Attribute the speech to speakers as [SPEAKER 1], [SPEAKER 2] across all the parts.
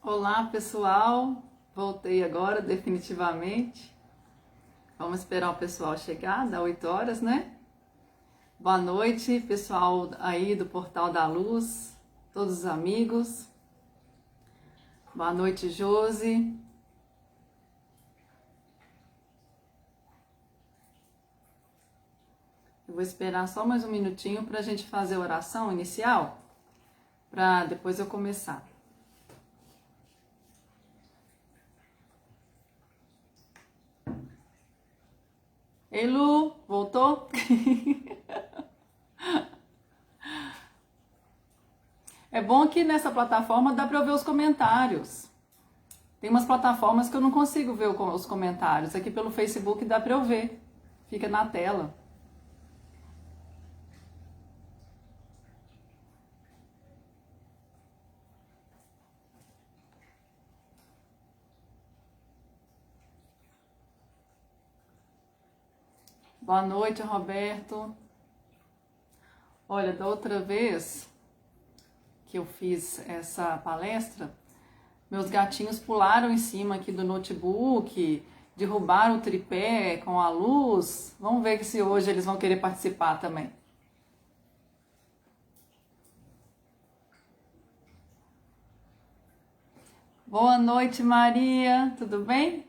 [SPEAKER 1] Olá, pessoal. Voltei agora, definitivamente. Vamos esperar o pessoal chegar, dá 8 horas, né? Boa noite, pessoal aí do Portal da Luz, todos os amigos. Boa noite, Josi. Eu vou esperar só mais um minutinho para a gente fazer a oração inicial, para depois eu começar. Ei, Lu, voltou? É bom que nessa plataforma dá para eu ver os comentários. Tem umas plataformas que eu não consigo ver os comentários. Aqui pelo Facebook dá para eu ver. Fica na tela. Boa noite, Roberto. Olha, da outra vez que eu fiz essa palestra, meus gatinhos pularam em cima aqui do notebook, derrubaram o tripé com a luz. Vamos ver se hoje eles vão querer participar também. Boa noite, Maria. Tudo bem?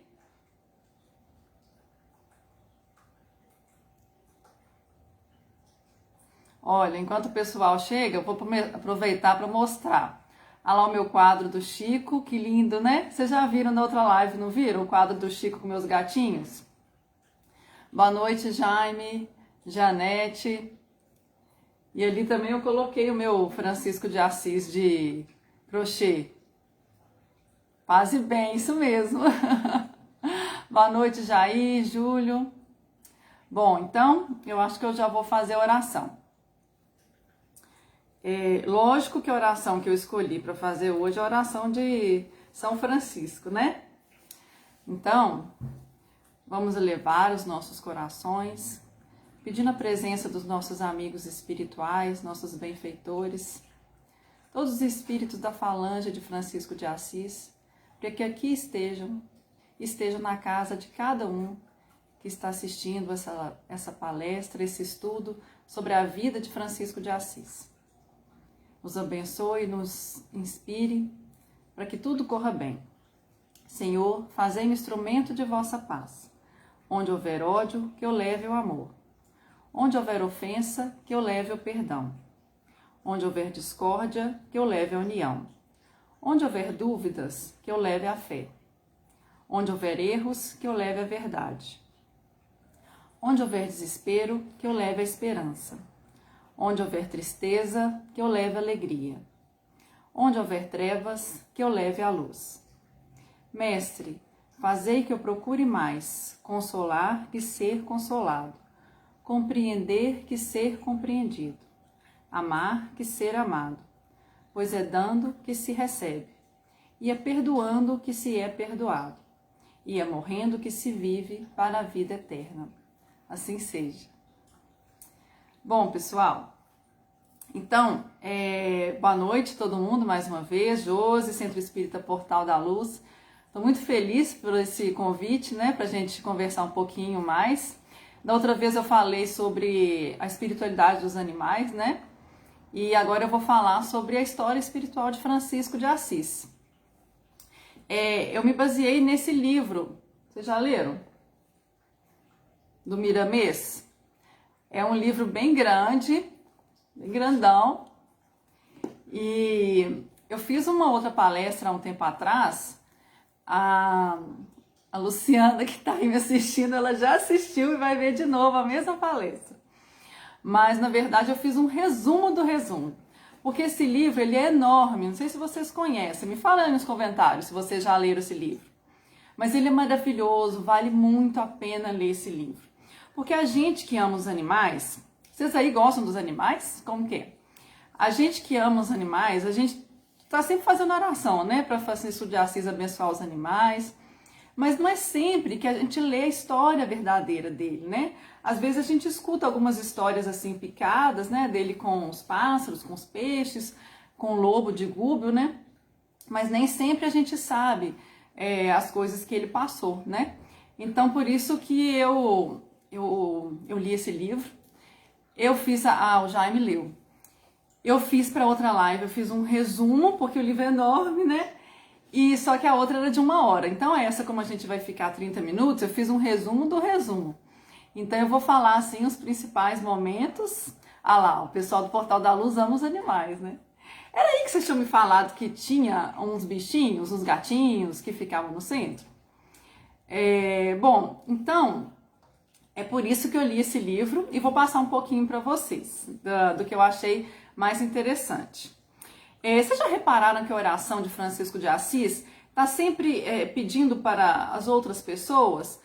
[SPEAKER 1] Olha, enquanto o pessoal chega, eu vou aproveitar para mostrar. Olha lá o meu quadro do Chico, que lindo, né? Vocês já viram na outra live, não viram? O quadro do Chico com meus gatinhos? Boa noite, Jaime, Janete. E ali também eu coloquei o meu Francisco de Assis de crochê. Paz e bem, isso mesmo. Boa noite, Jair, Júlio. Bom, então eu acho que eu já vou fazer a oração. Lógico que a oração que eu escolhi para fazer hoje é a oração de São Francisco, né? Então, vamos elevar os nossos corações, pedindo a presença dos nossos amigos espirituais, nossos benfeitores, todos os espíritos da falange de Francisco de Assis, para que aqui estejam na casa de cada um que está assistindo essa palestra, esse estudo sobre a vida de Francisco de Assis. Nos abençoe, nos inspire, para que tudo corra bem. Senhor, fazei-me instrumento de vossa paz. Onde houver ódio, que eu leve o amor. Onde houver ofensa, que eu leve o perdão. Onde houver discórdia, que eu leve a união. Onde houver dúvidas, que eu leve a fé. Onde houver erros, que eu leve a verdade. Onde houver desespero, que eu leve a esperança. Onde houver tristeza, que eu leve alegria. Onde houver trevas, que eu leve a luz. Mestre, fazei que eu procure mais consolar que ser consolado, compreender que ser compreendido, amar que ser amado, pois é dando que se recebe, e é perdoando que se é perdoado, e é morrendo que se vive para a vida eterna. Assim seja. Bom, pessoal, então, boa noite a todo mundo mais uma vez, Josi, Centro Espírita Portal da Luz. Estou muito feliz por esse convite, né, para a gente conversar um pouquinho mais. Da outra vez eu falei sobre a espiritualidade dos animais, né, e agora eu vou falar sobre a história espiritual de Francisco de Assis. Eu me baseei nesse livro, vocês já leram? Do Miramês. É um livro bem grande, bem grandão, e eu fiz uma outra palestra há um tempo atrás. A Luciana, que está aí me assistindo, ela já assistiu e vai ver de novo a mesma palestra. Mas, na verdade, eu fiz um resumo do resumo, porque esse livro ele é enorme, não sei se vocês conhecem, me falem nos comentários se vocês já leram esse livro. Mas ele é maravilhoso, vale muito a pena ler esse livro. Porque a gente que ama os animais, vocês aí gostam dos animais? Como que é? A gente que ama os animais, a gente está sempre fazendo oração, né? Para Francisco de Assis abençoar os animais. Mas não é sempre que a gente lê a história verdadeira dele, né? Às vezes a gente escuta algumas histórias assim picadas, né? Dele com os pássaros, com os peixes, com o lobo de Gúbio, né? mas nem sempre a gente sabe as coisas que ele passou, né? Então, por isso que eu li esse livro, eu fiz, o Jaime leu. Eu fiz para outra live, eu fiz um resumo, porque o livro é enorme, né? E só que a outra era de 1 hora. Então, essa, como a gente vai ficar 30 minutos, eu fiz um resumo do resumo. Então, eu vou falar, assim, os principais momentos. Ah lá, o pessoal do Portal da Luz ama os animais, né? Era aí que vocês tinham me falado que tinha uns bichinhos, uns gatinhos que ficavam no centro? Bom, então, é por isso que eu li esse livro e vou passar um pouquinho para vocês do que eu achei mais interessante. Vocês já repararam que a oração de Francisco de Assis está sempre pedindo para as outras pessoas?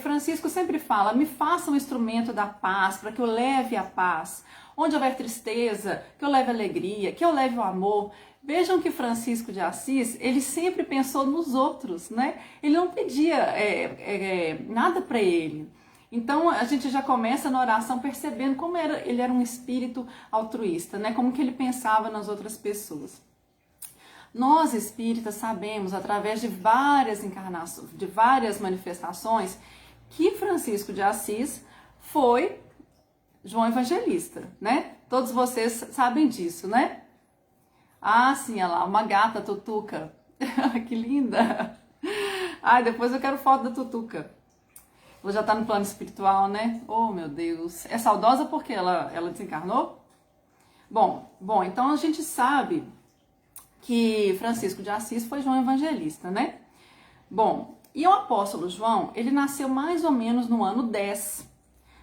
[SPEAKER 1] Francisco sempre fala, me faça um instrumento da paz, para que eu leve a paz. Onde houver tristeza, que eu leve alegria, que eu leve o amor. Vejam que Francisco de Assis, ele sempre pensou nos outros, né? Ele não pedia nada para ele. Então, a gente já começa na oração percebendo como ele era um espírito altruísta, né? Como que ele pensava nas outras pessoas. Nós espíritas sabemos, através de várias encarnações, de várias manifestações, que Francisco de Assis foi João Evangelista, né? Todos vocês sabem disso, né? Ah, sim, olha lá, uma gata tutuca. Que linda! Ai, depois eu quero foto da tutuca. Ela já tá no plano espiritual, né? Oh, meu Deus. É saudosa porque ela desencarnou? Bom, então a gente sabe que Francisco de Assis foi João Evangelista, né? Bom, e o apóstolo João, ele nasceu mais ou menos no ano 10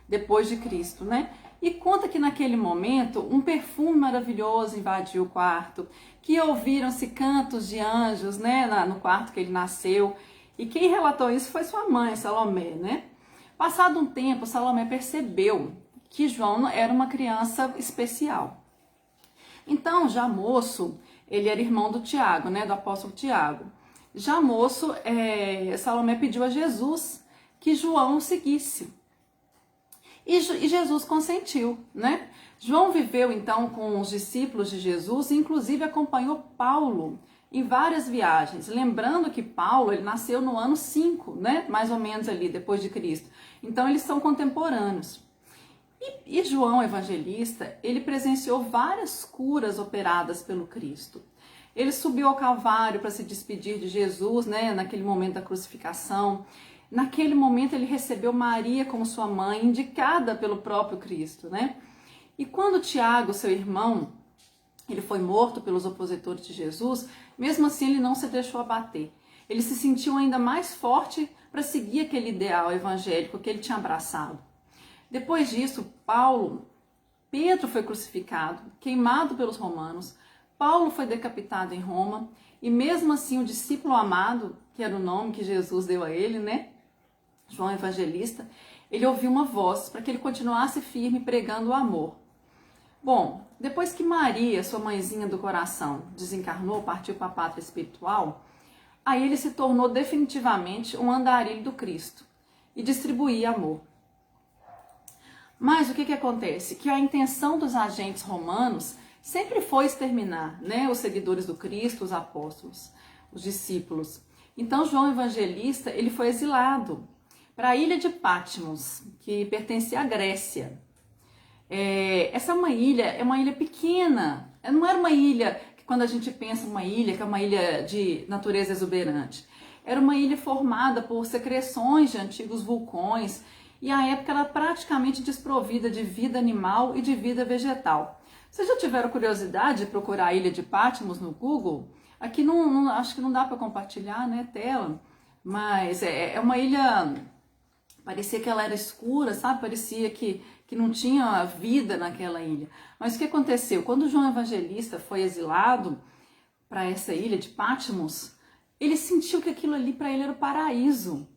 [SPEAKER 1] depois de Cristo, né? E conta que naquele momento um perfume maravilhoso invadiu o quarto, que ouviram-se cantos de anjos, né, no quarto que ele nasceu. E quem relatou isso foi sua mãe, Salomé, né? Passado um tempo, Salomé percebeu que João era uma criança especial. Então, já moço, ele era irmão do Tiago, né, do apóstolo Tiago. Já moço, Salomé pediu a Jesus que João o seguisse. E Jesus consentiu, né? João viveu então com os discípulos de Jesus e inclusive acompanhou Paulo em várias viagens. Lembrando que Paulo, ele nasceu no ano 5, né? Mais ou menos ali, depois de Cristo. Então, eles são contemporâneos. E João Evangelista, ele presenciou várias curas operadas pelo Cristo. Ele subiu ao Calvário para se despedir de Jesus, né? Naquele momento da crucificação. Naquele momento ele recebeu Maria como sua mãe, indicada pelo próprio Cristo, né? E quando Tiago, seu irmão, ele foi morto pelos opositores de Jesus, mesmo assim ele não se deixou abater. Ele se sentiu ainda mais forte para seguir aquele ideal evangélico que ele tinha abraçado. Depois disso, Pedro foi crucificado, queimado pelos romanos, Paulo foi decapitado em Roma, e mesmo assim o discípulo amado, que era o nome que Jesus deu a ele, né? João Evangelista, ele ouviu uma voz para que ele continuasse firme pregando o amor. Bom, depois que Maria, sua mãezinha do coração, desencarnou, partiu para a pátria espiritual, aí ele se tornou definitivamente um andarilho do Cristo e distribuía amor. Mas o que acontece? Que a intenção dos agentes romanos sempre foi exterminar, né, os seguidores do Cristo, os apóstolos, os discípulos. Então João Evangelista, ele foi exilado para a ilha de Patmos, que pertencia à Grécia. Essa é uma ilha pequena, não era uma ilha que quando a gente pensa uma ilha, que é uma ilha de natureza exuberante. Era uma ilha formada por secreções de antigos vulcões e à época ela praticamente desprovida de vida animal e de vida vegetal. Vocês já tiveram curiosidade de procurar a ilha de Patmos no Google? Aqui não acho que não dá para compartilhar, né, tela, mas é uma ilha, parecia que ela era escura, sabe? Parecia que não tinha vida naquela ilha. Mas o que aconteceu? Quando João Evangelista foi exilado para essa ilha de Patmos, ele sentiu que aquilo ali para ele era o paraíso.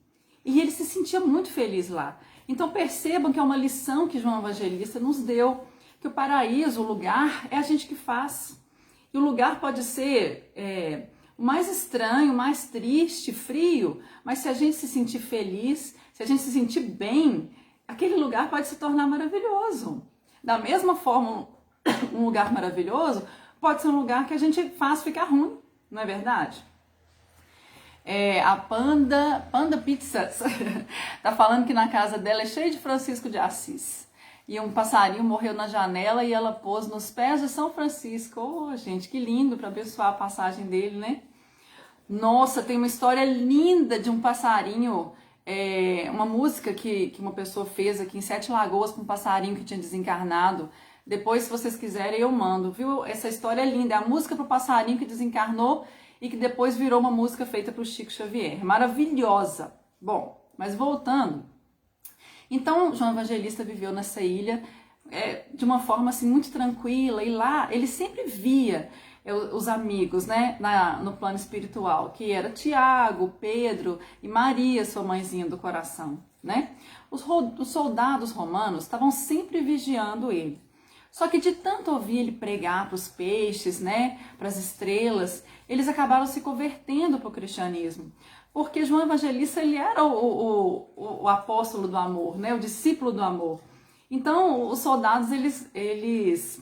[SPEAKER 1] E ele se sentia muito feliz lá. Então percebam que é uma lição que João Evangelista nos deu, que o paraíso, o lugar, é a gente que faz. E o lugar pode ser o mais estranho, o mais triste, frio, mas se a gente se sentir feliz, se a gente se sentir bem, aquele lugar pode se tornar maravilhoso. Da mesma forma, um lugar maravilhoso pode ser um lugar que a gente faz ficar ruim, não é verdade? A Panda Pizzas tá falando que na casa dela é cheio de Francisco de Assis. E um passarinho morreu na janela e ela pôs nos pés de São Francisco. Oh, gente, que lindo para abençoar a passagem dele, né? Nossa, tem uma história linda de um passarinho, uma música que uma pessoa fez aqui em Sete Lagoas com um passarinho que tinha desencarnado. Depois, se vocês quiserem, eu mando, viu? Essa história é linda. É a música para o passarinho que desencarnou e que depois virou uma música feita para o Chico Xavier. Maravilhosa. Bom, mas voltando. Então, João Evangelista viveu nessa ilha de uma forma assim, muito tranquila. E lá ele sempre via os amigos, né, no plano espiritual, que era Tiago, Pedro e Maria, sua mãezinha do coração, né? Os soldados romanos estavam sempre vigiando ele. Só que de tanto ouvir ele pregar para os peixes, né, para as estrelas, eles acabaram se convertendo para o cristianismo. Porque João Evangelista, ele era o apóstolo do amor, né, o discípulo do amor. Então, os soldados, eles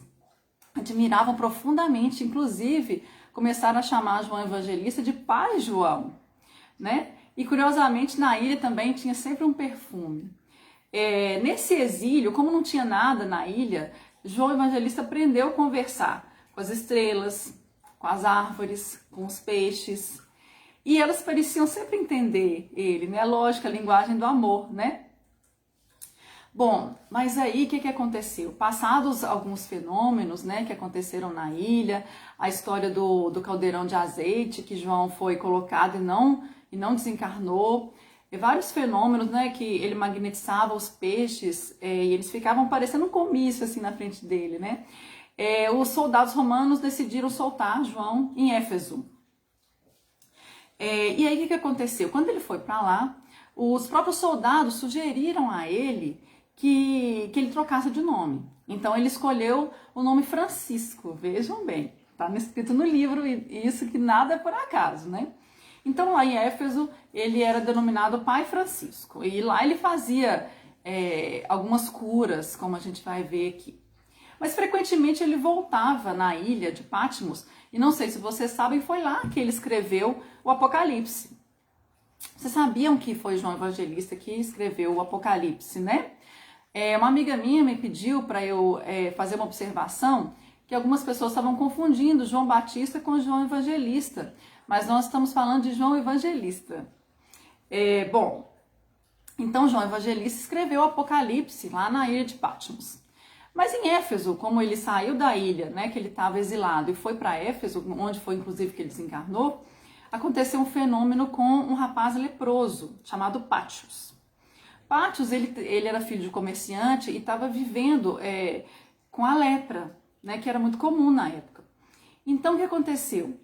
[SPEAKER 1] admiravam profundamente, inclusive, começaram a chamar João Evangelista de Pai João, né? E, curiosamente, na ilha também tinha sempre um perfume. Nesse exílio, como não tinha nada na ilha, João Evangelista aprendeu a conversar com as estrelas, com as árvores, com os peixes. E elas pareciam sempre entender ele, né? Lógico, a linguagem do amor, né? Bom, mas aí o que aconteceu? Passados alguns fenômenos, né, que aconteceram na ilha, a história do caldeirão de azeite, que João foi colocado e não desencarnou, e vários fenômenos, né, que ele magnetizava os peixes e eles ficavam parecendo um comício assim na frente dele, né? Os soldados romanos decidiram soltar João em Éfeso. E aí o que aconteceu? Quando ele foi para lá, os próprios soldados sugeriram a ele que ele trocasse de nome. Então ele escolheu o nome Francisco, vejam bem, está escrito no livro, isso que nada é por acaso, né? Então lá em Éfeso ele era denominado Pai Francisco, e lá ele fazia algumas curas, como a gente vai ver aqui. Mas frequentemente ele voltava na ilha de Patmos, e não sei se vocês sabem, foi lá que ele escreveu o Apocalipse. Vocês sabiam que foi João Evangelista que escreveu o Apocalipse, né? Uma amiga minha me pediu para eu fazer uma observação que algumas pessoas estavam confundindo João Batista com João Evangelista, mas nós estamos falando de João Evangelista. Bom, então João Evangelista escreveu o Apocalipse lá na ilha de Patmos. Mas em Éfeso, como ele saiu da ilha, né, que ele estava exilado, e foi para Éfeso, onde foi inclusive que ele desencarnou, aconteceu um fenômeno com um rapaz leproso chamado Pátios. Pátios, ele era filho de comerciante e estava vivendo com a lepra, né, que era muito comum na época. Então, o que aconteceu?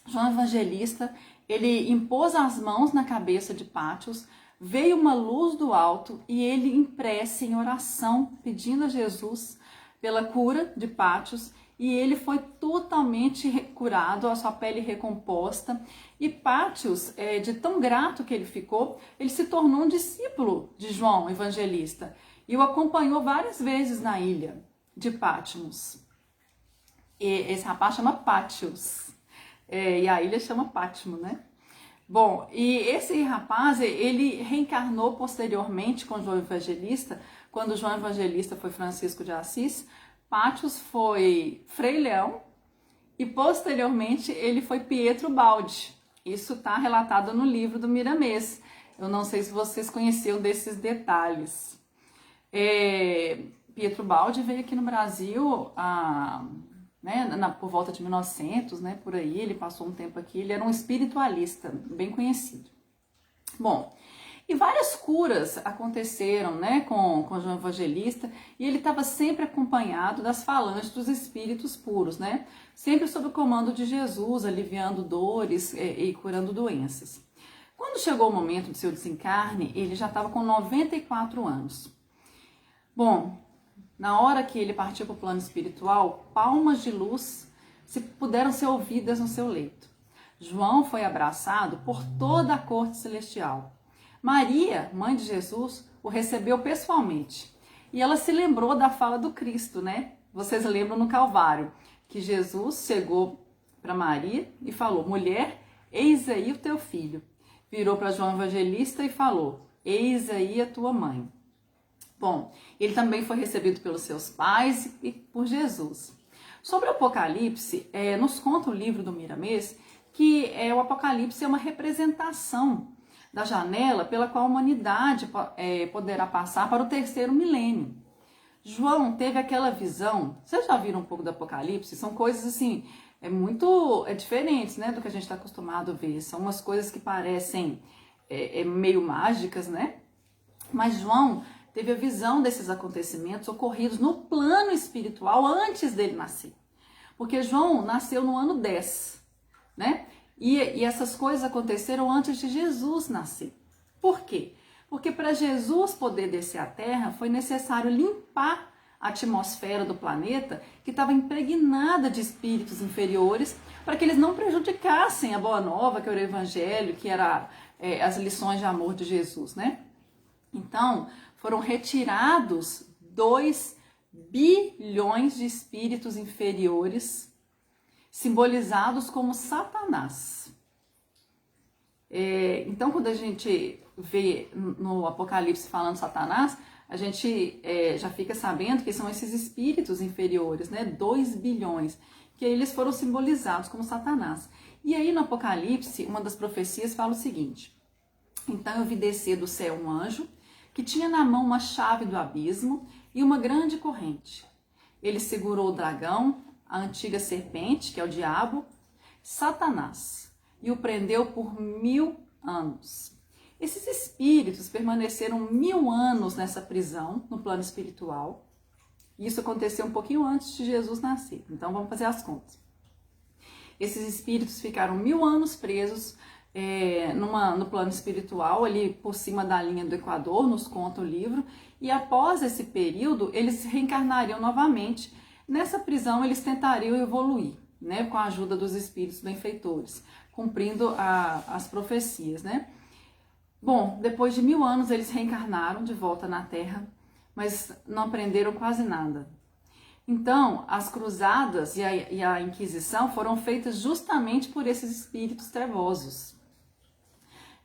[SPEAKER 1] João Evangelista, ele impôs as mãos na cabeça de Pátios, veio uma luz do alto e ele, em prece, em oração, pedindo a Jesus pela cura de Pátios, e ele foi totalmente curado, a sua pele recomposta. E Pátios, de tão grato que ele ficou, ele se tornou um discípulo de João Evangelista e o acompanhou várias vezes na ilha de Patmos. E esse rapaz chama Pátios, e a ilha chama Patmos, né? Bom, e esse rapaz, ele reencarnou posteriormente com João Evangelista. Quando João Evangelista foi Francisco de Assis, Pátios foi Frei Leão e posteriormente ele foi Pietro Baldi. Isso está relatado no livro do Miramês. Eu não sei se vocês conheciam desses detalhes. Pietro Baldi veio aqui no Brasil por volta de 1900, né, por aí, ele passou um tempo aqui, ele era um espiritualista bem conhecido. Bom, e várias curas aconteceram, né, com João Evangelista, e ele estava sempre acompanhado das falanges dos espíritos puros, né, sempre sob o comando de Jesus, aliviando dores e curando doenças. Quando chegou o momento de seu desencarne, ele já estava com 94 anos. Bom, na hora que ele partiu para o plano espiritual, palmas de luz puderam ser ouvidas no seu leito. João foi abraçado por toda a corte celestial. Maria, mãe de Jesus, o recebeu pessoalmente. E ela se lembrou da fala do Cristo, né? Vocês lembram no Calvário, que Jesus chegou para Maria e falou: mulher, eis aí o teu filho. Virou para João Evangelista e falou: eis aí a tua mãe. Bom, ele também foi recebido pelos seus pais e por Jesus. Sobre o Apocalipse, nos conta o livro do Miramês que o Apocalipse é uma representação da janela pela qual a humanidade poderá passar para o terceiro milênio. João teve aquela visão. Vocês já viram um pouco do Apocalipse? São coisas assim, muito diferentes, né, do que a gente está acostumado a ver. São umas coisas que parecem meio mágicas, né? Mas João teve a visão desses acontecimentos ocorridos no plano espiritual antes dele nascer. Porque João nasceu no ano 10, né? E essas coisas aconteceram antes de Jesus nascer. Por quê? Porque para Jesus poder descer à Terra, foi necessário limpar a atmosfera do planeta, que estava impregnada de espíritos inferiores, para que eles não prejudicassem a boa nova, que era o Evangelho, que era as lições de amor de Jesus, né? Então, foram retirados 2 bilhões de espíritos inferiores, simbolizados como Satanás. Então, quando a gente vê no Apocalipse falando Satanás, a gente já fica sabendo que são esses espíritos inferiores, né? 2 bilhões, que eles foram simbolizados como Satanás. E aí no Apocalipse, uma das profecias fala o seguinte: então eu vi descer do céu um anjo, que tinha na mão uma chave do abismo e uma grande corrente. Ele segurou o dragão, a antiga serpente, que é o diabo, Satanás, e o prendeu por 1000 anos. Esses espíritos permaneceram 1000 anos nessa prisão, no plano espiritual. Isso aconteceu um pouquinho antes de Jesus nascer. Então vamos fazer as contas. Esses espíritos ficaram 1000 anos presos no plano espiritual, ali por cima da linha do Equador, nos conta o livro. E após esse período, eles reencarnariam novamente. Nessa prisão, eles tentariam evoluir, né, com a ajuda dos espíritos benfeitores, cumprindo as profecias, né? Bom, depois de 1000 anos, eles reencarnaram de volta na Terra, mas não aprenderam quase nada. Então, as cruzadas e a Inquisição foram feitas justamente por esses espíritos trevosos.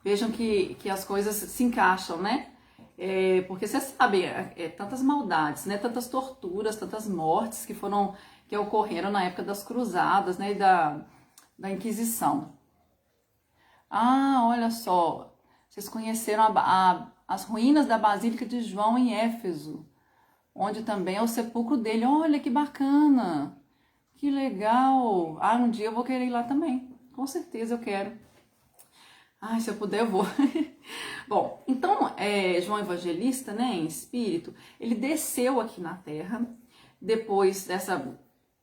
[SPEAKER 1] Vejam que as coisas se encaixam, né? Porque vocês sabem, tantas maldades, né? Tantas torturas, tantas mortes que ocorreram na época das cruzadas, né? E da Inquisição. Ah, olha só, vocês conheceram as ruínas da Basílica de João em Éfeso, onde também é o sepulcro dele. Olha que bacana, que legal. Ah, um dia eu vou querer ir lá também, com certeza eu quero. Ai, se eu puder eu vou. Bom, então João Evangelista, né, em espírito, ele desceu aqui na Terra, depois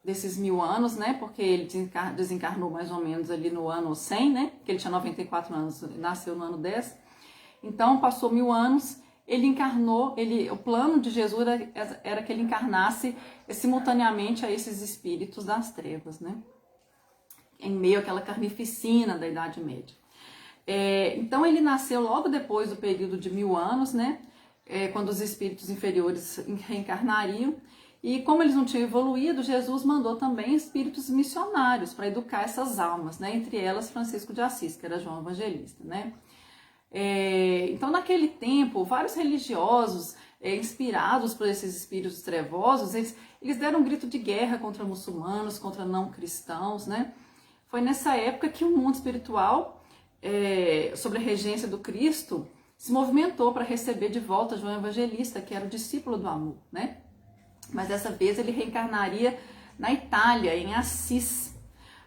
[SPEAKER 1] desses 1000 anos, né, porque ele desencarnou mais ou menos ali no ano 100, né, que ele tinha 94 anos, nasceu no ano 10. Então, passou 1000 anos, ele encarnou, o plano de Jesus era que ele encarnasse simultaneamente a esses espíritos das trevas, né, em meio àquela carnificina da Idade Média. Então ele nasceu logo depois do período de 1000 anos, né? Quando os espíritos inferiores reencarnariam. E como eles não tinham evoluído, Jesus mandou também espíritos missionários para educar essas almas, né? Entre elas Francisco de Assis, que era João Evangelista, né? Então naquele tempo, vários religiosos inspirados por esses espíritos trevosos, eles deram um grito de guerra contra muçulmanos, contra não cristãos, né? Foi nessa época que o mundo espiritual, sobre a regência do Cristo, se movimentou para receber de volta João Evangelista, que era o discípulo do amor, né? Mas dessa vez ele reencarnaria na Itália, em Assis.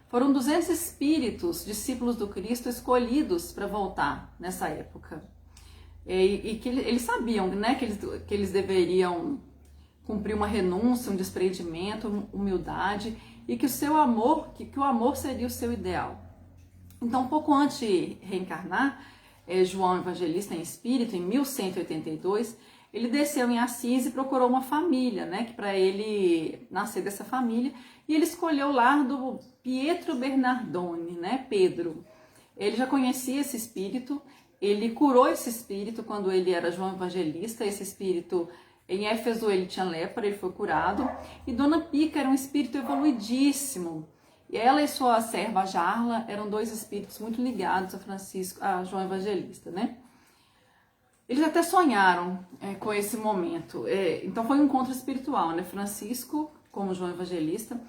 [SPEAKER 1] Foram 200 espíritos, discípulos do Cristo, escolhidos para voltar nessa época. E que eles sabiam, né, que eles deveriam cumprir uma renúncia, um desprendimento, humildade, e que o seu amor, que o amor seria o seu ideal. Então, pouco antes de reencarnar, João Evangelista em espírito, em 1182, ele desceu em Assis e procurou uma família, né, que para ele nascer dessa família, e ele escolheu o lar do Pietro Bernardone, né, Pedro. Ele já conhecia esse espírito, ele curou esse espírito quando ele era João Evangelista. Esse espírito, em Éfeso, ele tinha lepra, ele foi curado. E Dona Pica era um espírito evoluidíssimo. E ela e sua serva Jarla eram dois espíritos muito ligados a Francisco, a João Evangelista, né? Eles até sonharam com esse momento. Então foi um encontro espiritual, né? Francisco, como João Evangelista,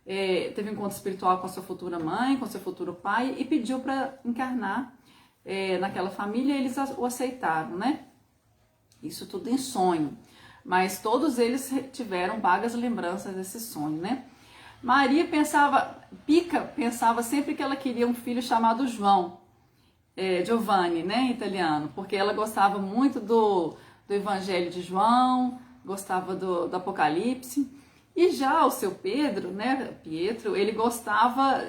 [SPEAKER 1] teve um encontro espiritual com a sua futura mãe, com seu futuro pai, e pediu para encarnar naquela família, e eles o aceitaram, né? Isso tudo em sonho. Mas todos eles tiveram vagas lembranças desse sonho, né? Pica pensava sempre que ela queria um filho chamado João, Giovanni, né, em italiano, porque ela gostava muito do Evangelho de João, gostava do Apocalipse. E já o seu Pedro, né, Pietro, ele gostava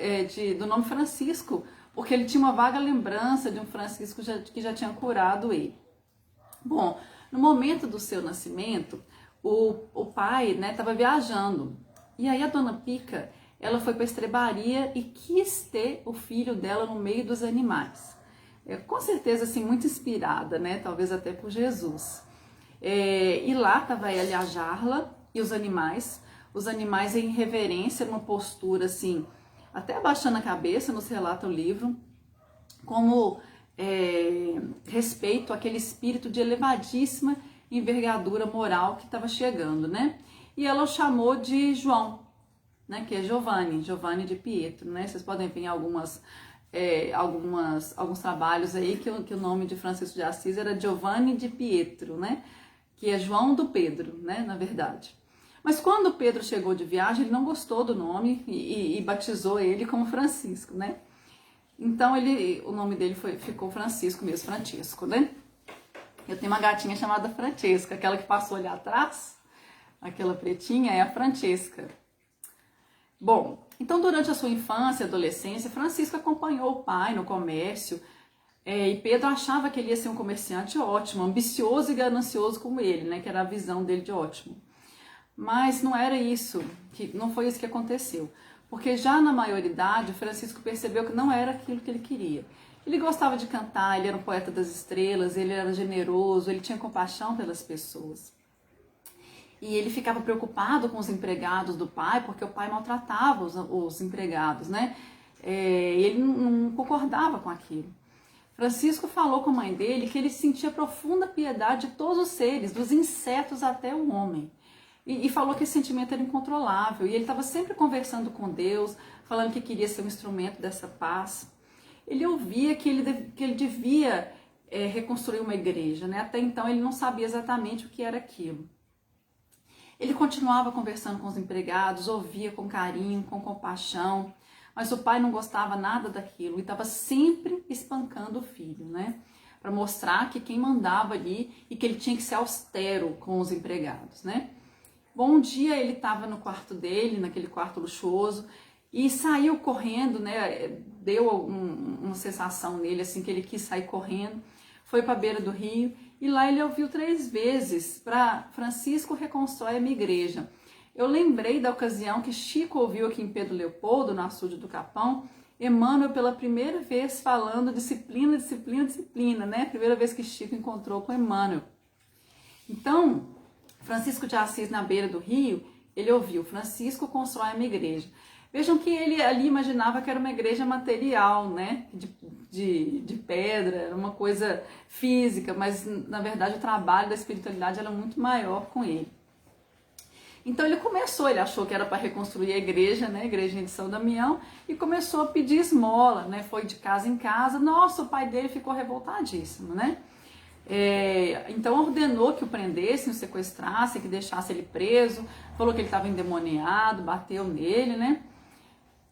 [SPEAKER 1] do nome Francisco, porque ele tinha uma vaga lembrança de um Francisco que já tinha curado ele. Bom, no momento do seu nascimento, o pai, né, estava viajando. E aí a dona Pica, ela foi para a estrebaria e quis ter o filho dela no meio dos animais. Com certeza, assim, muito inspirada, né, talvez até por Jesus. E lá estava ela e a Jarla e os animais em reverência, numa postura assim, até abaixando a cabeça, nos relata o livro, como respeito àquele espírito de elevadíssima envergadura moral que estava chegando, né? E ela o chamou de João, né? Que é Giovanni de Pietro, né? Vocês podem ver em alguns trabalhos aí que o nome de Francisco de Assis era Giovanni de Pietro, né? Que é João do Pedro, né? Na verdade. Mas quando Pedro chegou de viagem, ele não gostou do nome e batizou ele como Francisco, né? Então o nome dele ficou Francisco mesmo, Francisco, né? Eu tenho uma gatinha chamada Francesca, aquela que passou ali atrás, aquela pretinha é a Francesca. Bom, então durante a sua infância e adolescência, Francisco acompanhou o pai no comércio, e Pedro achava que ele ia ser um comerciante ótimo, ambicioso e ganancioso como ele, né? Que era a visão dele de ótimo. Mas não era isso, não foi isso que aconteceu. Porque já na maioridade, Francisco percebeu que não era aquilo que ele queria. Ele gostava de cantar, ele era um poeta das estrelas, ele era generoso, ele tinha compaixão pelas pessoas. E ele ficava preocupado com os empregados do pai, porque o pai maltratava os empregados, né? E ele não concordava com aquilo. Francisco falou com a mãe dele que ele sentia profunda piedade de todos os seres, dos insetos até o homem. E falou que esse sentimento era incontrolável. E ele estava sempre conversando com Deus, falando que queria ser um instrumento dessa paz. Ele ouvia que ele devia reconstruir uma igreja, né? Até então ele não sabia exatamente o que era aquilo. Ele continuava conversando com os empregados, ouvia com carinho, com compaixão, mas o pai não gostava nada daquilo e estava sempre espancando o filho, né? Para mostrar que quem mandava ali e que ele tinha que ser austero com os empregados, né? Bom, um dia ele estava no quarto dele, naquele quarto luxuoso, e saiu correndo, né? Deu uma sensação nele, assim, que ele quis sair correndo. Foi para a beira do rio e lá ele ouviu 3 vezes para Francisco reconstrói a minha igreja. Eu lembrei da ocasião que Chico ouviu aqui em Pedro Leopoldo, no açude do Capão, Emmanuel pela primeira vez falando disciplina, disciplina, disciplina, né? Primeira vez que Chico encontrou com Emmanuel. Então, Francisco de Assis, na beira do rio, ele ouviu, Francisco constrói a minha igreja. Vejam que ele ali imaginava que era uma igreja material, né? De pedra, era uma coisa física, mas na verdade o trabalho da espiritualidade era muito maior com ele. Então ele achou que era para reconstruir a igreja, né? A igreja de São Damião, e começou a pedir esmola, né? Foi de casa em casa. Nossa, o pai dele ficou revoltadíssimo, né? Então ordenou que o prendessem, o sequestrassem, que deixasse ele preso, falou que ele estava endemoniado, bateu nele, né?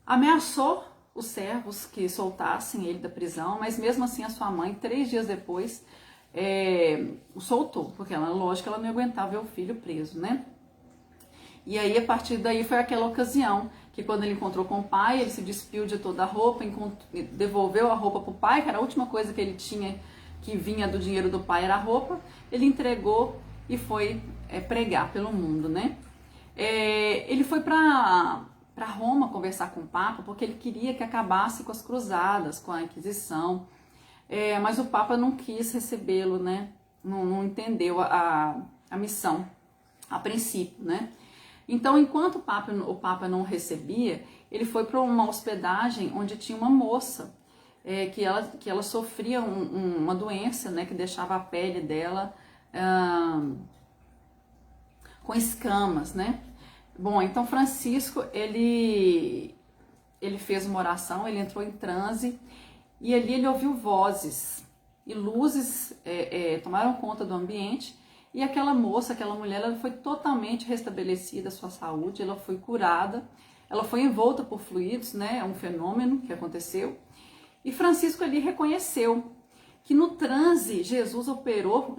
[SPEAKER 1] Ameaçou os servos que soltassem ele da prisão, mas mesmo assim a sua mãe, 3 dias depois, o soltou, porque lógico, ela não aguentava ver o filho preso, né? E aí, a partir daí, foi aquela ocasião que quando ele encontrou com o pai, ele se despiu de toda a roupa, devolveu a roupa para o pai, que era a última coisa que ele tinha, que vinha do dinheiro do pai, era a roupa. Ele entregou e foi pregar pelo mundo, né? Ele foi para Roma conversar com o Papa, porque ele queria que acabasse com as cruzadas, com a Inquisição. Mas o Papa não quis recebê-lo, né? Não entendeu a missão, a princípio, né? Então, enquanto o Papa não recebia, ele foi para uma hospedagem onde tinha uma moça que ela sofria uma doença, né, que deixava a pele dela com escamas, né? Bom, então Francisco, ele fez uma oração, ele entrou em transe e ali ele ouviu vozes e luzes tomaram conta do ambiente e aquela moça, aquela mulher, ela foi totalmente restabelecida a sua saúde, ela foi curada, ela foi envolta por fluidos, né? É um fenômeno que aconteceu. E Francisco ali reconheceu que no transe Jesus operou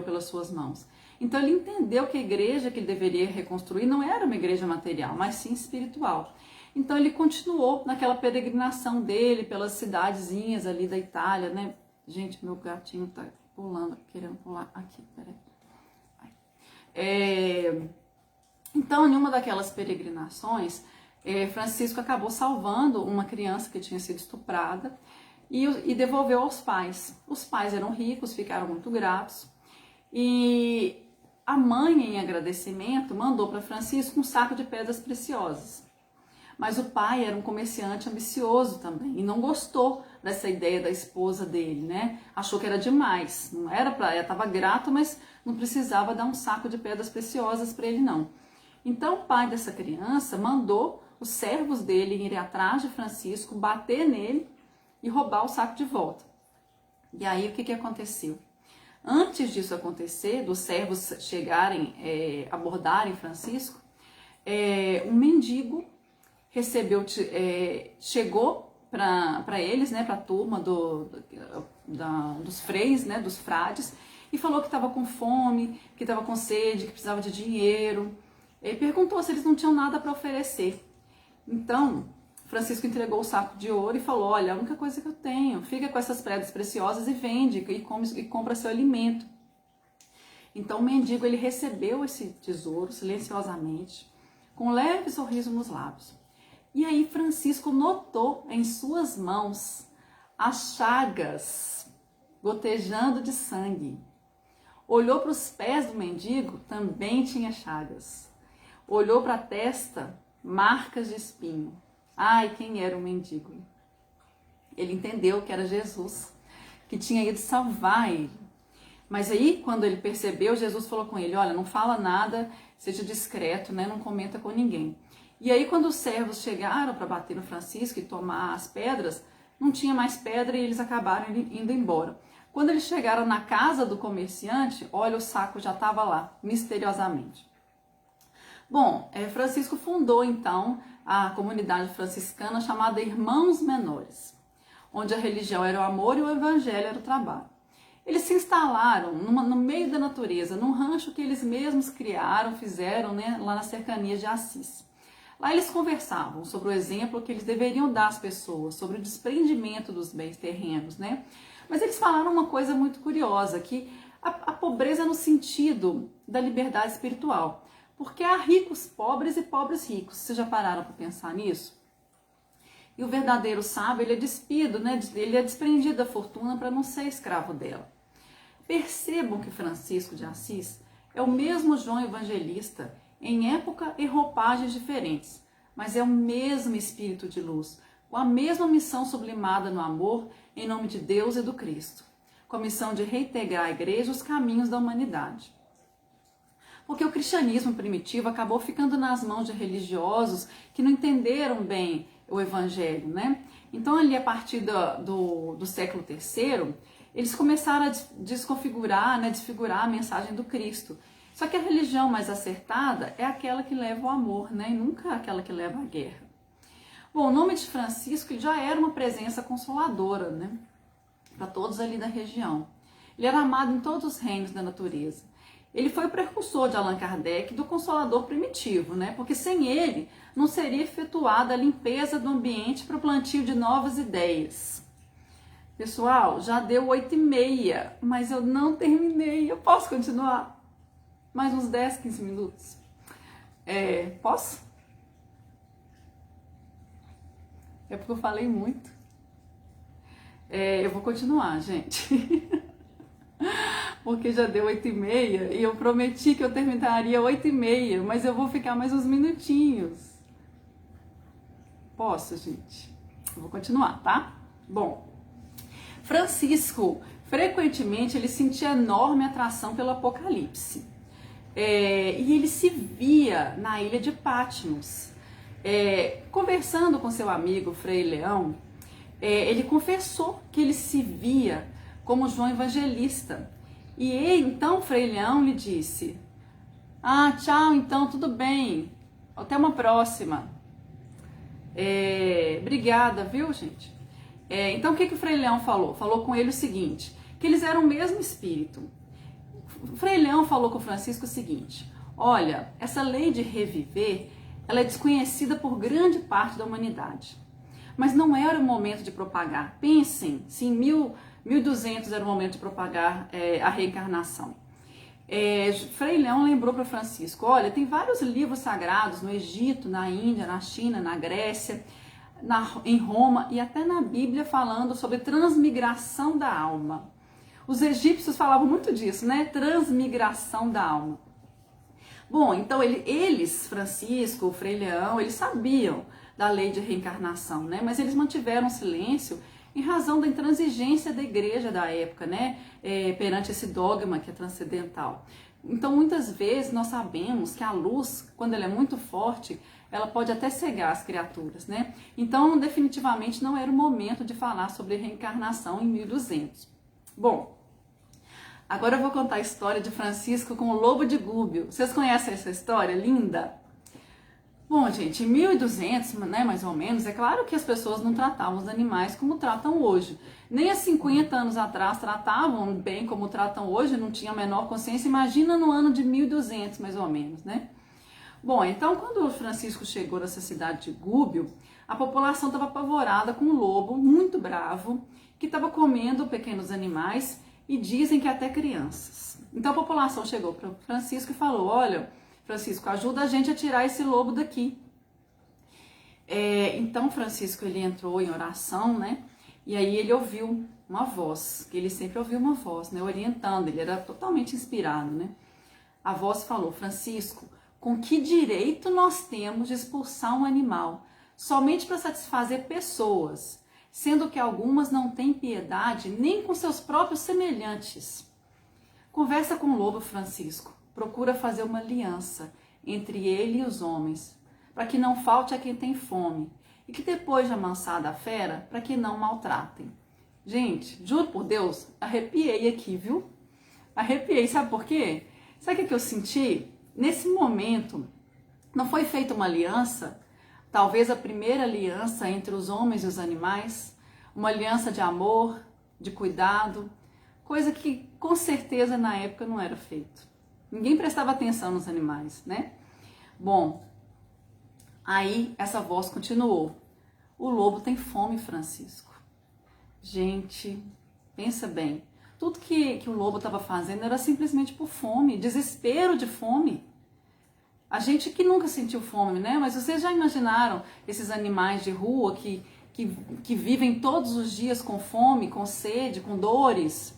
[SPEAKER 1] pelas suas mãos. Então ele entendeu que a igreja que ele deveria reconstruir não era uma igreja material, mas sim espiritual. Então ele continuou naquela peregrinação dele pelas cidadezinhas ali da Itália, né? Gente, meu gatinho tá pulando, querendo pular aqui, peraí. Então, em uma daquelas peregrinações, Francisco acabou salvando uma criança que tinha sido estuprada e devolveu aos pais. Os pais eram ricos, ficaram muito gratos. E a mãe, em agradecimento, mandou para Francisco um saco de pedras preciosas. Mas o pai era um comerciante ambicioso também e não gostou dessa ideia da esposa dele, né? Achou que era demais, não era para ela, estava grato, mas não precisava dar um saco de pedras preciosas para ele não. Então o pai dessa criança mandou os servos dele irem atrás de Francisco, bater nele e roubar o saco de volta. E aí o que aconteceu? Antes disso acontecer, dos servos chegarem, abordarem Francisco, um mendigo chegou para eles, né, para a turma dos freis, né, dos frades, e falou que estava com fome, que estava com sede, que precisava de dinheiro. Ele perguntou se eles não tinham nada para oferecer. Então, Francisco entregou o saco de ouro e falou: olha, a única coisa que eu tenho, fica com essas pedras preciosas e vende, e compra seu alimento. Então o mendigo, ele recebeu esse tesouro silenciosamente, com um leve sorriso nos lábios. E aí Francisco notou em suas mãos as chagas gotejando de sangue. Olhou para os pés do mendigo, também tinha chagas. Olhou para a testa, marcas de espinho. Ai, quem era o mendigo? Ele entendeu que era Jesus, que tinha ido salvar ele. Mas aí, quando ele percebeu, Jesus falou com ele: olha, não fala nada, seja discreto, né? Não comenta com ninguém. E aí, quando os servos chegaram para bater no Francisco e tomar as pedras, não tinha mais pedra e eles acabaram indo embora. Quando eles chegaram na casa do comerciante, olha, o saco já estava lá, misteriosamente. Bom, Francisco fundou então a comunidade franciscana chamada Irmãos Menores, onde a religião era o amor e o evangelho era o trabalho. Eles se instalaram no meio da natureza, num rancho que eles mesmos criaram, fizeram, né, lá nas cercanias de Assis. Lá eles conversavam sobre o exemplo que eles deveriam dar às pessoas, sobre o desprendimento dos bens terrenos, né? Mas eles falaram uma coisa muito curiosa, que a pobreza no sentido da liberdade espiritual. Porque há ricos pobres e pobres ricos. Vocês já pararam para pensar nisso? E o verdadeiro sábio, ele é despido, né? Ele é desprendido da fortuna para não ser escravo dela. Percebam que Francisco de Assis é o mesmo João Evangelista, em época e roupagens diferentes, mas é o mesmo espírito de luz, com a mesma missão sublimada no amor, em nome de Deus e do Cristo, com a missão de reintegrar a igreja os caminhos da humanidade. Porque o cristianismo primitivo acabou ficando nas mãos de religiosos que não entenderam bem o evangelho, né? Então, ali a partir do século III, eles começaram a desconfigurar, né, desfigurar a mensagem do Cristo. Só que a religião mais acertada é aquela que leva ao amor, né? E nunca aquela que leva à guerra. Bom, o nome de Francisco já era uma presença consoladora, né? Para todos ali da região. Ele era amado em todos os reinos da natureza. Ele foi o precursor de Allan Kardec, do Consolador primitivo, né? Porque sem ele não seria efetuada a limpeza do ambiente para o plantio de novas ideias. Pessoal, já deu 8h30, mas eu não terminei. Eu posso continuar? Mais uns 10, 15 minutos? Posso? É porque eu falei muito. Eu vou continuar, gente. porque já deu 8h30 e eu prometi que eu terminaria 8h30, mas eu vou ficar mais uns minutinhos. Posso, gente? Eu vou continuar, tá? Bom, Francisco, frequentemente ele sentia enorme atração pelo Apocalipse. E ele se via na ilha de Patmos. Conversando com seu amigo Frei Leão, ele confessou que ele se via como João Evangelista. E então Frei Leão lhe disse: "Ah, tchau, então, tudo bem. Até uma próxima." Obrigada, viu, gente? Então, o que o Frei Leão falou? Falou com ele o seguinte, que eles eram o mesmo espírito. O Frei Leão falou com o Francisco o seguinte: olha, essa lei de reviver, ela é desconhecida por grande parte da humanidade. Mas não era o momento de propagar. Pensem, se em 1200 era o momento de propagar a reencarnação. Frei Leão lembrou para Francisco: olha, tem vários livros sagrados no Egito, na Índia, na China, na Grécia, em Roma e até na Bíblia falando sobre transmigração da alma. Os egípcios falavam muito disso, né? Transmigração da alma. Bom, então eles, Francisco, Frei Leão, eles sabiam da lei de reencarnação, né? Mas eles mantiveram silêncio em razão da intransigência da igreja da época, né? Perante esse dogma que é transcendental. Então, muitas vezes nós sabemos que a luz, quando ela é muito forte, ela pode até cegar as criaturas, né? Então, definitivamente não era o momento de falar sobre reencarnação em 1200. Bom, agora eu vou contar a história de Francisco com o lobo de Gúbio. Vocês conhecem essa história linda? Bom, gente, em 1200, né, mais ou menos, é claro que as pessoas não tratavam os animais como tratam hoje. Nem há 50 anos atrás tratavam bem como tratam hoje, não tinha a menor consciência. Imagina no ano de 1200, mais ou menos, né? Bom, então quando o Francisco chegou nessa cidade de Gúbio, a população estava apavorada com um lobo muito bravo, que estava comendo pequenos animais e dizem que até crianças. Então a população chegou para o Francisco e falou: olha, Francisco, ajuda a gente a tirar esse lobo daqui. Então Francisco, ele entrou em oração, né? E aí ele ouviu uma voz, que ele sempre ouviu uma voz, né? Orientando, ele era totalmente inspirado, né? A voz falou: Francisco, com que direito nós temos de expulsar um animal somente para satisfazer pessoas, sendo que algumas não têm piedade nem com seus próprios semelhantes? Conversa com o lobo, Francisco. Procura fazer uma aliança entre ele e os homens, para que não falte a quem tem fome, e que depois de amansada a fera, para que não maltratem. Gente, juro por Deus, arrepiei aqui, viu? Arrepiei, sabe por quê? Sabe o que eu senti? Nesse momento, não foi feita uma aliança, talvez a primeira aliança entre os homens e os animais, uma aliança de amor, de cuidado, coisa que com certeza na época não era feito. Ninguém prestava atenção nos animais, né? Bom, aí essa voz continuou: o lobo tem fome, Francisco. Gente, pensa bem, tudo que o lobo estava fazendo era simplesmente por fome, desespero de fome. A gente que nunca sentiu fome, né? Mas vocês já imaginaram esses animais de rua que vivem todos os dias com fome, com sede, com dores?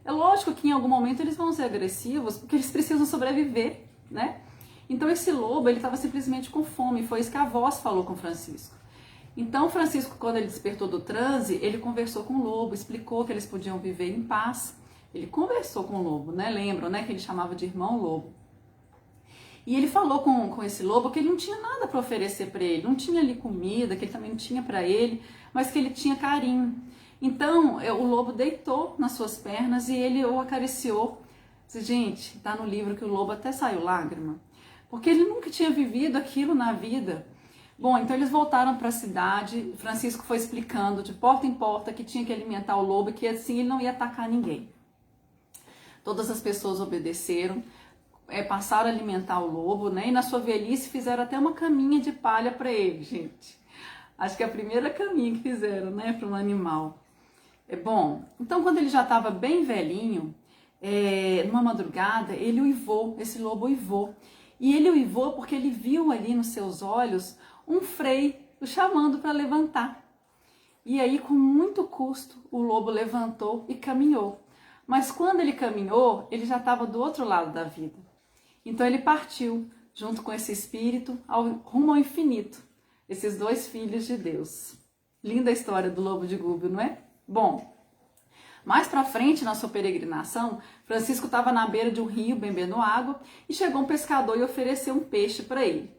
[SPEAKER 1] É lógico que em algum momento eles vão ser agressivos, porque eles precisam sobreviver, né? Então esse lobo, ele estava simplesmente com fome, foi isso que a voz falou com Francisco. Então Francisco, quando ele despertou do transe, ele conversou com o lobo, explicou que eles podiam viver em paz. Ele conversou com o lobo, né? Lembram, né? Que ele chamava de irmão lobo. E ele falou com esse lobo que ele não tinha nada para oferecer para ele, não tinha ali comida, que ele também não tinha para ele, mas que ele tinha carinho. Então, o lobo deitou nas suas pernas e ele o acariciou. Gente, tá no livro que o lobo até saiu lágrima, porque ele nunca tinha vivido aquilo na vida. Bom, então eles voltaram para a cidade, Francisco foi explicando de porta em porta que tinha que alimentar o lobo e que assim ele não ia atacar ninguém. Todas as pessoas obedeceram, passaram a alimentar o lobo, né? E na sua velhice fizeram até uma caminha de palha para ele, gente. Acho que é a primeira caminha que fizeram, né, para um animal. Bom, então quando ele já estava bem velhinho, numa madrugada, ele uivou, esse lobo uivou. E ele uivou porque ele viu ali nos seus olhos um frei o chamando para levantar. E aí, com muito custo, o lobo levantou e caminhou. Mas quando ele caminhou, ele já estava do outro lado da vida. Então ele partiu, junto com esse espírito, rumo ao infinito. Esses dois filhos de Deus. Linda a história do lobo de Gúbio, não é? Bom, mais para frente na sua peregrinação, Francisco estava na beira de um rio bebendo água e chegou um pescador e ofereceu um peixe para ele.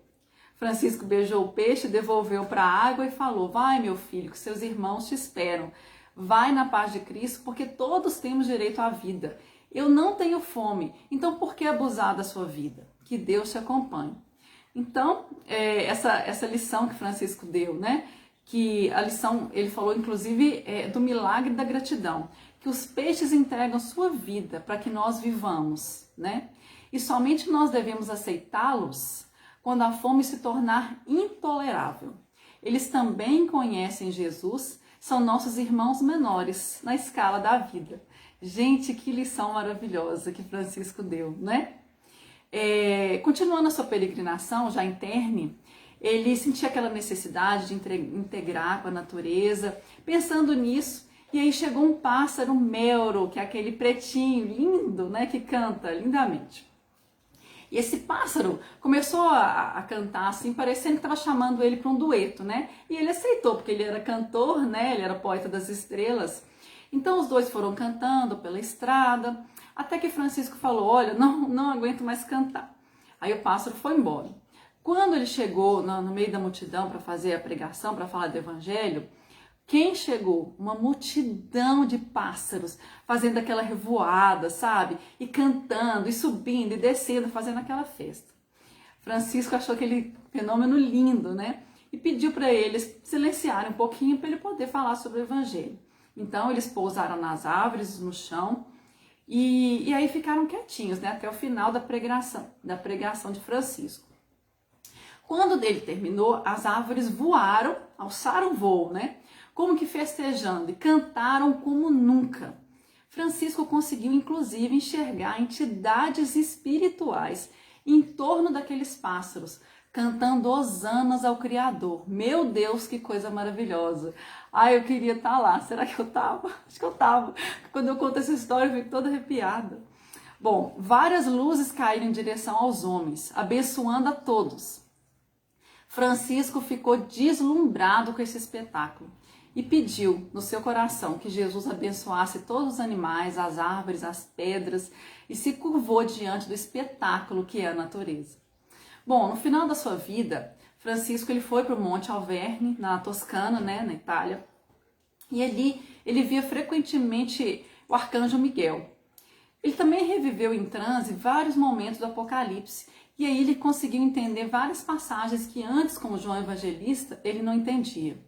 [SPEAKER 1] Francisco beijou o peixe, devolveu para a água e falou: vai, meu filho, que seus irmãos te esperam. Vai na paz de Cristo, porque todos temos direito à vida. Eu não tenho fome, então por que abusar da sua vida? Que Deus te acompanhe. Então, essa lição que Francisco deu, né? Que a lição, ele falou inclusive do milagre da gratidão, que os peixes entregam sua vida para que nós vivamos, né? E somente nós devemos aceitá-los quando a fome se tornar intolerável. Eles também conhecem Jesus, são nossos irmãos menores na escala da vida. Gente, que lição maravilhosa que Francisco deu, né? Continuando a sua peregrinação, já interne, ele sentia aquela necessidade de integrar com a natureza. Pensando nisso, e aí chegou um pássaro Melro, que é aquele pretinho lindo, né, que canta lindamente. E esse pássaro começou a cantar assim, parecendo que estava chamando ele para um dueto, né? E ele aceitou, porque ele era cantor, né? Ele era poeta das estrelas. Então os dois foram cantando pela estrada, até que Francisco falou: olha, não aguento mais cantar. Aí o pássaro foi embora. Quando ele chegou no meio da multidão para fazer a pregação, para falar do evangelho, quem chegou? Uma multidão de pássaros, fazendo aquela revoada, sabe? E cantando, e subindo, e descendo, fazendo aquela festa. Francisco achou aquele fenômeno lindo, né? E pediu para eles silenciarem um pouquinho para ele poder falar sobre o evangelho. Então eles pousaram nas árvores, no chão, e aí ficaram quietinhos, né? Até o final da pregação de Francisco. Quando ele terminou, as árvores voaram, alçaram voo, né? Como que festejando, e cantaram como nunca. Francisco conseguiu, inclusive, enxergar entidades espirituais em torno daqueles pássaros, cantando hosanas ao Criador. Meu Deus, que coisa maravilhosa. Ai, eu queria estar lá. Será que eu estava? Acho que eu estava. Quando eu conto essa história, eu fico toda arrepiada. Bom, várias luzes caíram em direção aos homens, abençoando a todos. Francisco ficou deslumbrado com esse espetáculo e pediu no seu coração que Jesus abençoasse todos os animais, as árvores, as pedras, e se curvou diante do espetáculo que é a natureza. Bom, no final da sua vida, Francisco ele foi para o Monte Alverne, na Toscana, né, na Itália, e ali ele via frequentemente o arcanjo Miguel. Ele também reviveu em transe vários momentos do Apocalipse, e aí ele conseguiu entender várias passagens que antes, como João Evangelista, ele não entendia.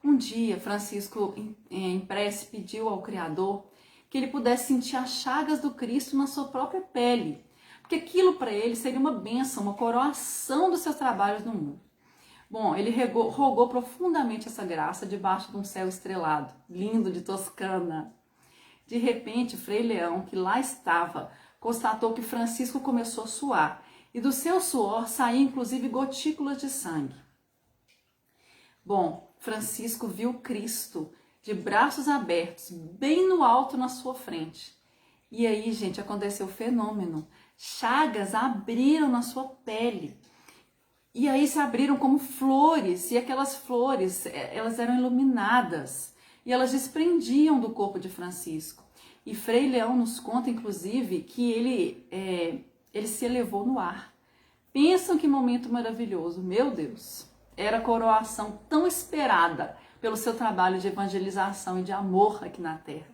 [SPEAKER 1] Um dia, Francisco, em prece, pediu ao Criador que ele pudesse sentir as chagas do Cristo na sua própria pele, porque aquilo para ele seria uma bênção, uma coroação dos seus trabalhos no mundo. Bom, ele rogou profundamente essa graça debaixo de um céu estrelado, lindo de Toscana. De repente, Frei Leão, que lá estava, constatou que Francisco começou a suar, e do seu suor saíam inclusive gotículas de sangue. Bom, Francisco viu Cristo de braços abertos, bem no alto na sua frente. E aí, gente, aconteceu o fenômeno. Chagas abriram na sua pele. E aí se abriram como flores, e aquelas flores, elas eram iluminadas. E elas desprendiam do corpo de Francisco. E Frei Leão nos conta, inclusive, que ele se elevou no ar. Pensam que momento maravilhoso, meu Deus! Era a coroação tão esperada pelo seu trabalho de evangelização e de amor aqui na terra.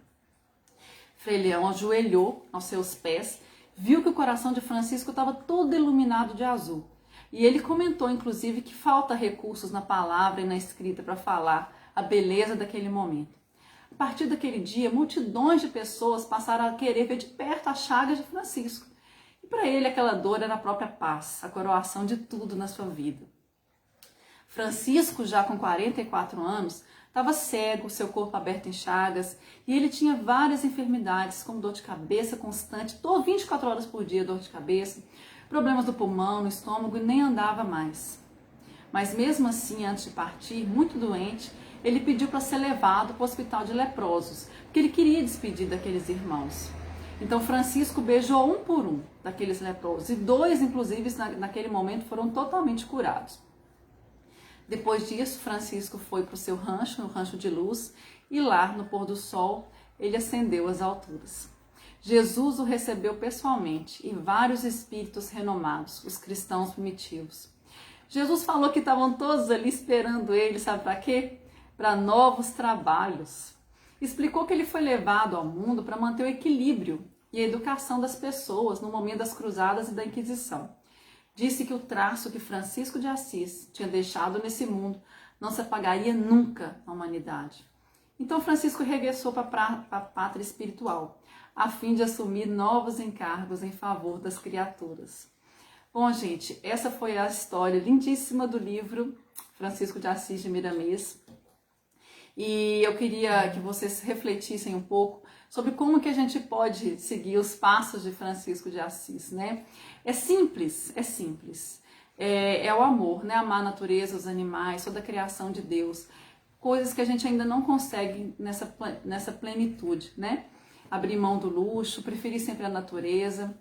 [SPEAKER 1] Frei Leão ajoelhou aos seus pés, viu que o coração de Francisco estava todo iluminado de azul. E ele comentou, inclusive, que falta recursos na palavra e na escrita para falar a beleza daquele momento. A partir daquele dia, multidões de pessoas passaram a querer ver de perto as chagas de Francisco. E para ele aquela dor era a própria paz, a coroação de tudo na sua vida. Francisco, já com 44 anos, estava cego, seu corpo aberto em chagas, e ele tinha várias enfermidades, como dor de cabeça constante, 24 horas por dia dor de cabeça, problemas do pulmão, no estômago, e nem andava mais. Mas mesmo assim, antes de partir, muito doente, ele pediu para ser levado para o hospital de leprosos, porque ele queria despedir daqueles irmãos. Então Francisco beijou um por um daqueles leprosos, e 2, inclusive, naquele momento foram totalmente curados. Depois disso, Francisco foi para o seu rancho, no Rancho de Luz, e lá, no pôr do sol, ele ascendeu às alturas. Jesus o recebeu pessoalmente e vários espíritos renomados, os cristãos primitivos. Jesus falou que estavam todos ali esperando ele, sabe para quê? Para novos trabalhos. Explicou que ele foi levado ao mundo para manter o equilíbrio e a educação das pessoas no momento das cruzadas e da Inquisição. Disse que o traço que Francisco de Assis tinha deixado nesse mundo não se apagaria nunca na humanidade. Então Francisco regressou para a pátria espiritual, a fim de assumir novos encargos em favor das criaturas. Bom, gente, essa foi a história lindíssima do livro Francisco de Assis de Miramês. E eu queria que vocês refletissem um pouco sobre como que a gente pode seguir os passos de Francisco de Assis, né? É simples, é simples. É o amor, né? Amar a natureza, os animais, toda a criação de Deus. Coisas que a gente ainda não consegue nessa plenitude, né? Abrir mão do luxo, preferir sempre a natureza.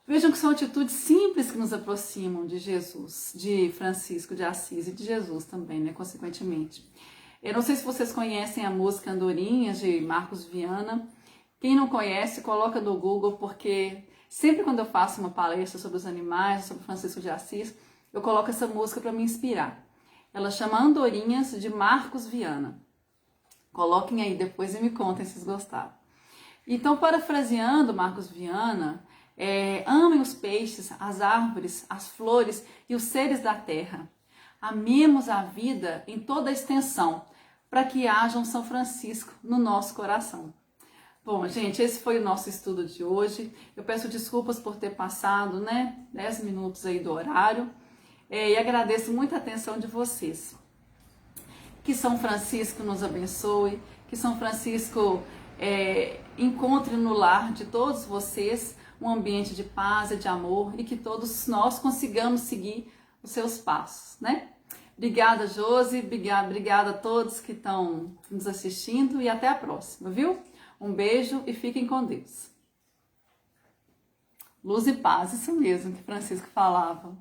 [SPEAKER 1] Vejam que são atitudes simples que nos aproximam de Jesus, de Francisco de Assis e de Jesus também, né? Consequentemente. Eu não sei se vocês conhecem a música Andorinhas, de Marcos Viana. Quem não conhece, coloca no Google, porque sempre quando eu faço uma palestra sobre os animais, sobre Francisco de Assis, eu coloco essa música para me inspirar. Ela chama Andorinhas, de Marcos Viana. Coloquem aí depois e me contem se vocês gostaram. Então, parafraseando Marcos Viana, amem os peixes, as árvores, as flores e os seres da terra. Amemos a vida em toda a extensão, para que haja um São Francisco no nosso coração. Bom, gente, esse foi o nosso estudo de hoje. Eu peço desculpas por ter passado, 10 minutos aí do horário. E agradeço muito a atenção de vocês. Que São Francisco nos abençoe, que São Francisco encontre no lar de todos vocês um ambiente de paz e de amor, e que todos nós consigamos seguir os seus passos, né? Obrigada, Josi, obrigada a todos que estão nos assistindo, e até a próxima, viu? Um beijo e fiquem com Deus. Luz e paz, isso mesmo que Francisco falava.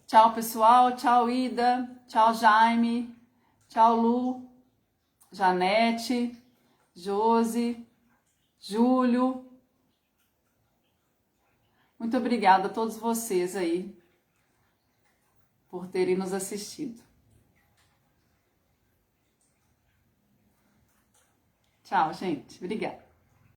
[SPEAKER 1] Tchau, pessoal. Tchau, Ida. Tchau, Jaime. Tchau, Lu. Janete. Josi. Júlio. Muito obrigada a todos vocês aí por terem nos assistido. Tchau, gente. Obrigada.